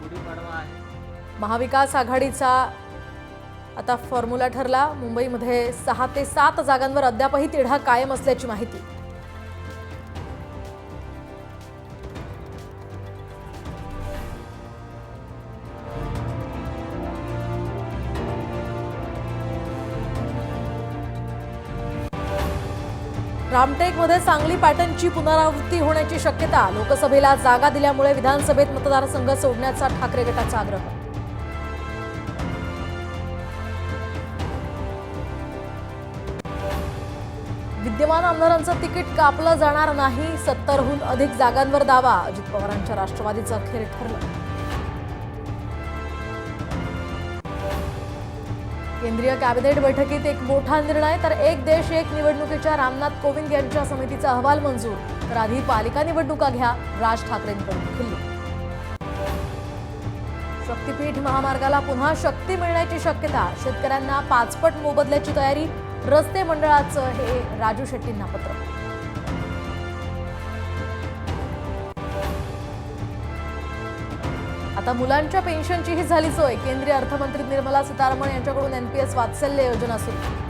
गुढीपाडवा आहे. महाविकास आघाडीचा आता फॉर्म्युला ठरला। मुंबईमध्ये 6 ते 7 जागांवर अद्यापही तिढा कायम असल्याची माहिती। रामटेकमध्ये सांगली पॅटर्नची पुनरावृत्ती होण्याची शक्यता। लोकसभेला जागा दिल्यामुळे विधानसभेत मतदारसंघ सोडण्याचा ठाकरे गटाचा आग्रह। विद्यमान आमदारांचं तिकीट कापलं जाणार नाही। 70हून अधिक जागांवर दावा। अजित पवारांच्या राष्ट्रवादीचं अखेर ठरलं। केंद्रीय कॅबिनेट बैठकीत एक मोठा निर्णय। तर एक देश एक निवडणुकीच्या रामनाथ कोविंद यांच्या समितीचा अहवाल मंजूर। तर आधी पालिका निवडणुका घ्या, राज ठाकरेंकडून खिल्ली। शक्तीपीठ महामार्गाला पुन्हा शक्ती मिळण्याची शक्यता। शेतकऱ्यांना 5 पट मोबदल्याची तयारी। रस्ते मंडळाचं हे राजू शेट्टींना पत्र। आता मुलांच्या पेन्शनचीही झाली सोय। केंद्रीय अर्थमंत्री निर्मला सीतारामन यांच्याकडून NPS वात्सल्य योजना सुरू।